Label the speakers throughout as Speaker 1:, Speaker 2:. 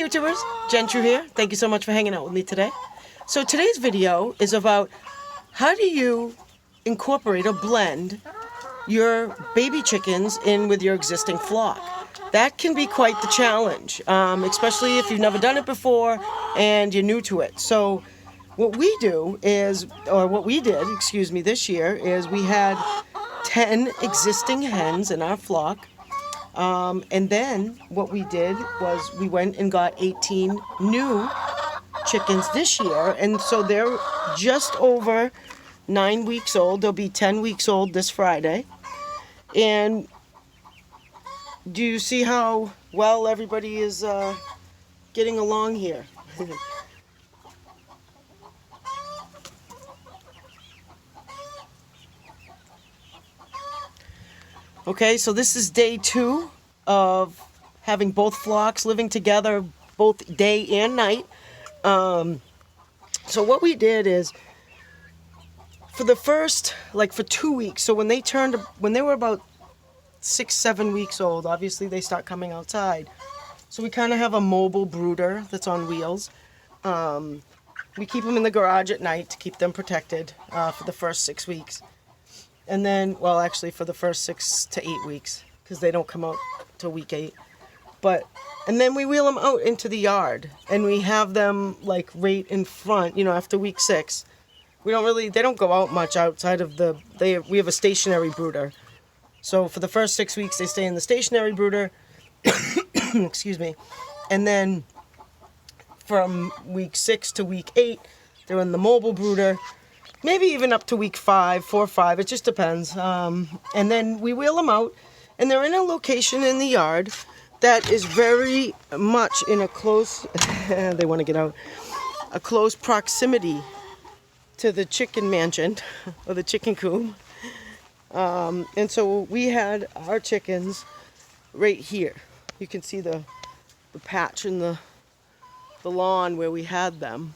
Speaker 1: YouTubers, Gentru here. Thank you so much for hanging out with me today. So today's video is about how do you incorporate or blend your baby chickens in with your existing flock. That can be quite the challenge, especially if you've never done it before and you're new to it. So what we do is, or what we did, excuse me, this year is we had 10 existing hens in our flock. And then what we did was we went and got 18 new chickens this year. And so they're just over 9 weeks old. They'll be 10 weeks old this Friday. And do you see how well everybody is getting along here? Okay, so this is day 2 of having both flocks living together both day and night. So what we did is for the first, for 2 weeks, so when they were about 6-7 weeks old, obviously they start coming outside. So we kind of have a mobile brooder that's on wheels. We keep them in the garage at night to keep them protected for the first 6 weeks. And then, well, actually for the first 6 to 8 weeks, because they don't come out till week 8. And then we wheel them out into the yard, and we have them right in front, after week 6. They don't go out much outside of we have a stationary brooder. So for the first 6 weeks, they stay in the stationary brooder, excuse me. And then from week 6 to week 8, they're in the mobile brooder. Maybe even up to week 4 or 5, it just depends. And then we wheel them out, and they're in a location in the yard that is very much in a close, they want to get out, a close proximity to the chicken mansion, or the chicken coop. And so we had our chickens right here. You can see the patch in the lawn where we had them.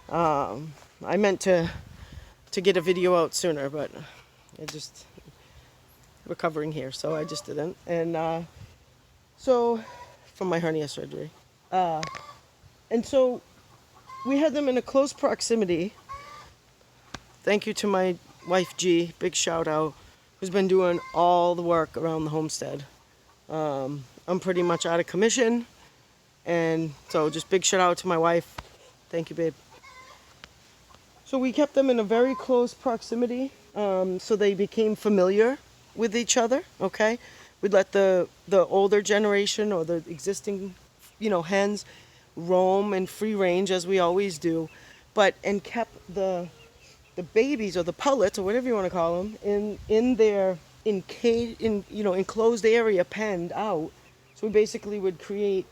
Speaker 1: I meant to get a video out sooner, but I just recovering here, so I just didn't. And so from my hernia surgery, and so we had them in a close proximity. Thank you to my wife G, big shout out, who's been doing all the work around the homestead. I'm pretty much out of commission, and so just big shout out to my wife. Thank you, babe. So we kept them in a very close proximity, so they became familiar with each other, okay? We'd let the older generation or the existing, hens roam and free range as we always do, and kept the babies or the pullets or whatever you want to call them in their enclosed area, penned out. So we basically would create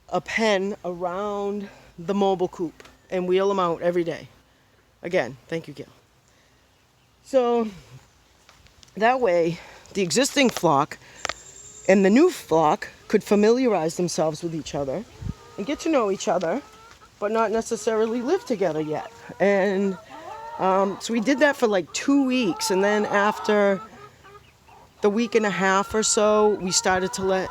Speaker 1: a pen around the mobile coop and wheel them out every day. Again, thank you, Gail. So that way, the existing flock and the new flock could familiarize themselves with each other and get to know each other, but not necessarily live together yet. And so we did that for 2 weeks, and then after the week and a half or so, we started to let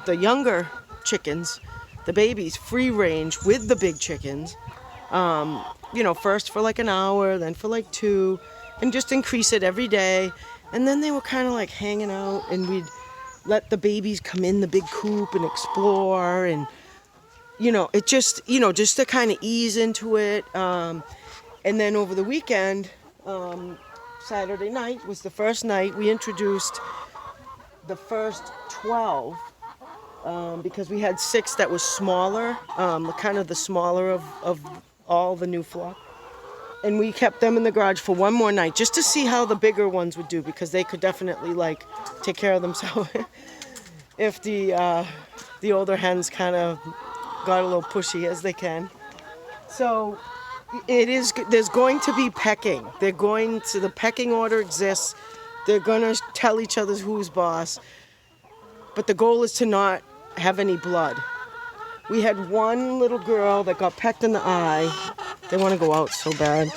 Speaker 1: the younger chickens, the babies, free range with the big chickens. First for an hour, then for 2, and just increase it every day. And then they were kind of hanging out, and we'd let the babies come in the big coop and explore, and it just to kind of ease into it. And then over the weekend, Saturday night was the first night we introduced the first 12, because we had 6 that was smaller, kind of the smaller of all the new flock. And we kept them in the garage for one more night just to see how the bigger ones would do, because they could definitely take care of themselves if the older hens kind of got a little pushy, as they can. So there's going to be pecking. The pecking order exists. They're going to tell each other who's boss. But the goal is to not have any blood. We had one little girl that got pecked in the eye. They want to go out so bad.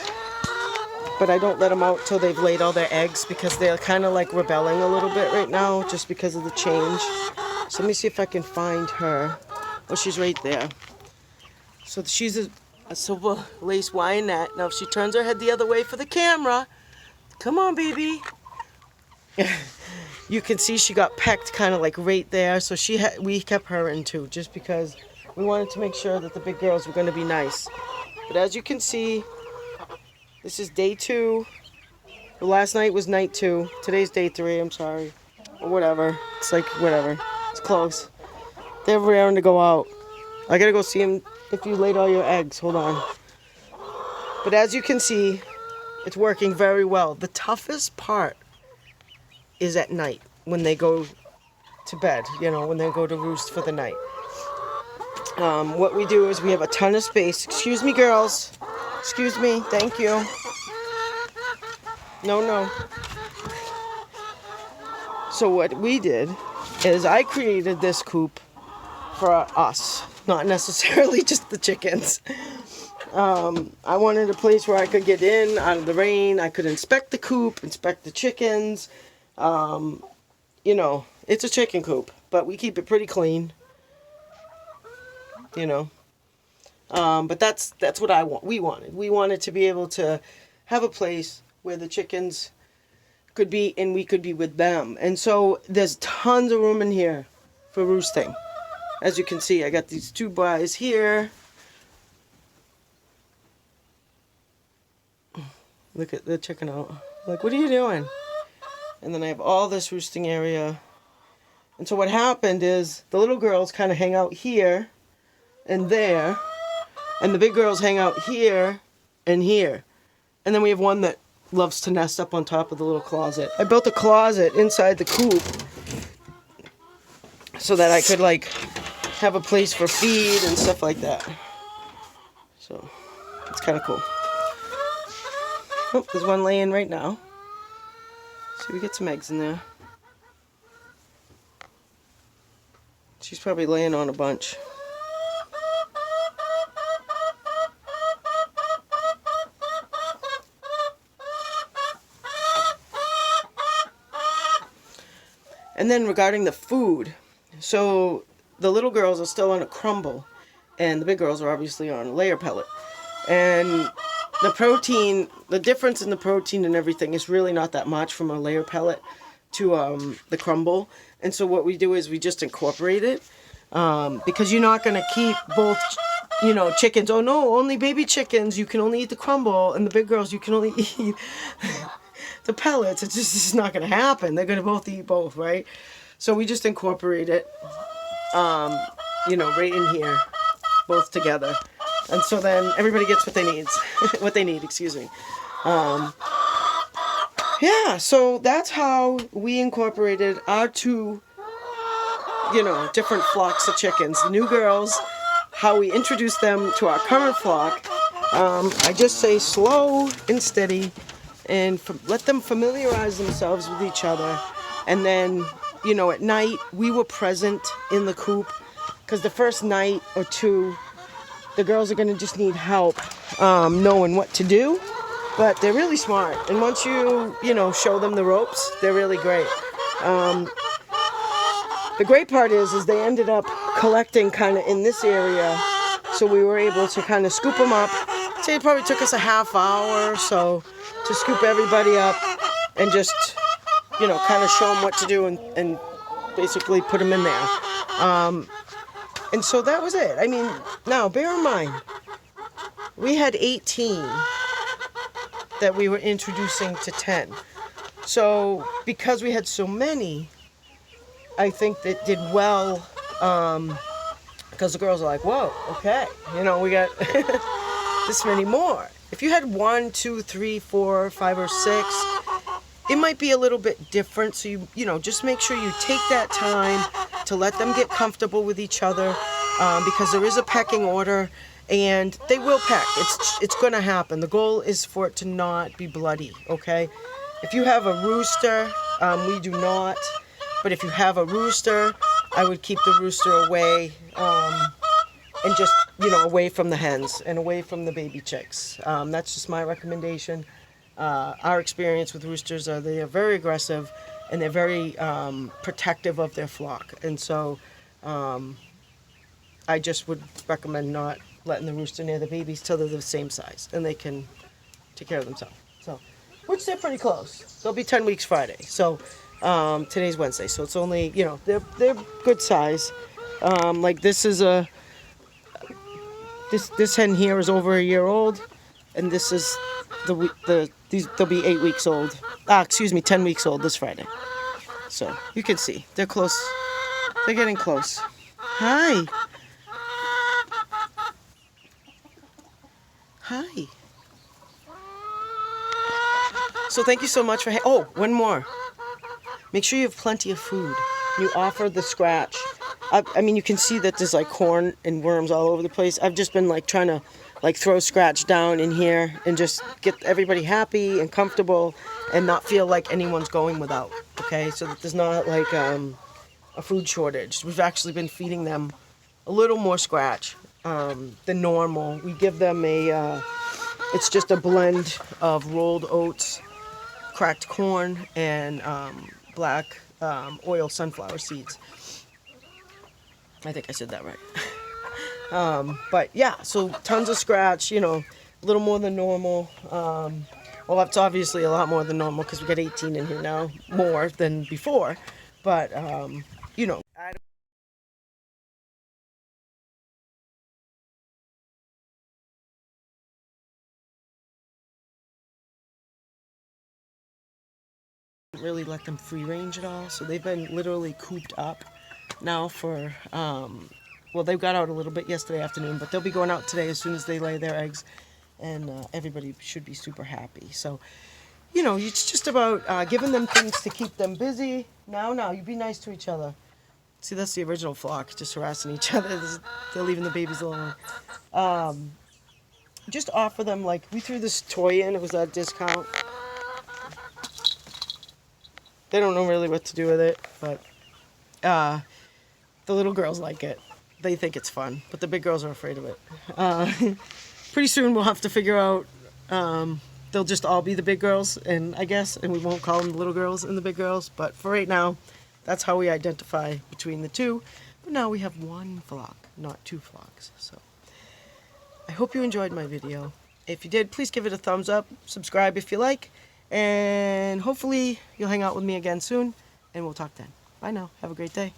Speaker 1: But I don't let them out till they've laid all their eggs, because they're kind of rebelling a little bit right now just because of the change. So let me see if I can find her. Oh, she's right there. So she's a silver lace wyanette. Now if she turns her head the other way for the camera, come on, baby. You can see she got pecked kind of like right there. So we kept her in too, just because we wanted to make sure that the big girls were going to be nice. But as you can see, this is day 2. The last night was night 2. Today's day 3, I'm sorry. Or whatever. It's like, whatever. It's close. They're raring to go out. I gotta go see them if you laid all your eggs. Hold on. But as you can see, it's working very well. The toughest part is at night when they go to bed, when they go to roost for the night. What we do is we have a ton of space. Excuse me, girls. Excuse me. Thank you. No. So what we did is I created this coop for us, not necessarily just the chickens. I wanted a place where I could get in out of the rain. I could inspect the coop, inspect the chickens. It's a chicken coop, but we keep it pretty clean. But that's what we wanted. We wanted to be able to have a place where the chickens could be and we could be with them. And so there's tons of room in here for roosting. As you can see, I got these 2 guys here. Look at the chicken out. Like, what are you doing? And then I have all this roosting area. And so what happened is the little girls kind of hang out here and there. And the big girls hang out here and here. And then we have one that loves to nest up on top of the little closet. I built a closet inside the coop so that I could have a place for feed and stuff like that. So it's kind of cool. Oh, there's one laying right now. So we get some eggs in there. She's probably laying on a bunch. And then regarding the food, so the little girls are still on a crumble, and the big girls are obviously on a layer pellet. And the difference in the protein and everything is really not that much from a layer pellet to the crumble. And so what we do is we just incorporate it, because you're not going to keep both, chickens. Oh no, only baby chickens, you can only eat the crumble, and the big girls, you can only eat the pellets. It's just not going to happen. They're going to both eat both, right? So we just incorporate it, right in here, both together. And so then everybody gets what they need, excuse me. So that's how we incorporated our 2, different flocks of chickens. The new girls, how we introduced them to our current flock. I just say slow and steady, and let them familiarize themselves with each other. And then, at night, we were present in the coop, because the first night or 2, the girls are going to just need help knowing what to do. But they're really smart. And once you show them the ropes, they're really great. The great part is they ended up collecting kind of in this area. So we were able to kind of scoop them up. Say it probably took us a half hour or so to scoop everybody up and just, kind of show them what to do and basically put them in there. And so that was it. I mean, now bear in mind, we had 18 that we were introducing to 10. So because we had so many, I think that did well, because the girls are like, whoa, okay, we got this many more. If you had 1, 2, 3, 4, 5, or 6, it might be a little bit different. So you just make sure you take that time to let them get comfortable with each other, because there is a pecking order, and they will peck. It's going to happen. The goal is for it to not be bloody. Okay, if you have a rooster, we do not. But if you have a rooster, I would keep the rooster away, and just, away from the hens and away from the baby chicks. That's just my recommendation. Our experience with roosters they are very aggressive, and they're very protective of their flock. And so I just would recommend not letting the rooster near the babies till they're the same size and they can take care of themselves. So, which they're pretty close. They'll be 10 weeks Friday. So, today's Wednesday, so it's only, you know, they're good size. Like this is this hen here is over a year old, and this is these they'll be 8 weeks old. Excuse me, 10 weeks old this Friday. So you can see they're close. They're getting close. Hi. Hi. So thank you so much for. Oh, one more. Make sure you have plenty of food. You offer the scratch. I mean, you can see that there's like corn and worms all over the place. I've just been like trying to like throw scratch down in here and just get everybody happy and comfortable and not feel like anyone's going without. Okay, so that there's not like a food shortage. We've actually been feeding them a little more scratch than normal. We give them it's just a blend of rolled oats, cracked corn, and black oil sunflower seeds. I think I said that right. But yeah, so tons of scratch, you know, a little more than normal. Well, that's obviously a lot more than normal because we got 18 in here now, more than before. But, you know, I don't really let them free range at all. So they've been literally cooped up now for, well, they got out a little bit yesterday afternoon, but they'll be going out today as soon as they lay their eggs. And everybody should be super happy. So, you know, it's just about giving them things to keep them busy. Now, you be nice to each other. See, that's the original flock, just harassing each other. They're leaving the babies alone. Just offer them, like, we threw this toy in. It was at a discount. They don't know really what to do with it, but the little girls like it. They think it's fun, but the big girls are afraid of it. Pretty soon we'll have to figure out, they'll just all be the big girls, and I guess, and we won't call them the little girls and the big girls, but for right now, that's how we identify between the two. But now we have one flock, not two flocks. So I hope you enjoyed my video. If you did, please give it a thumbs up, subscribe if you like, and hopefully you'll hang out with me again soon, and we'll talk then. Bye now. Have a great day.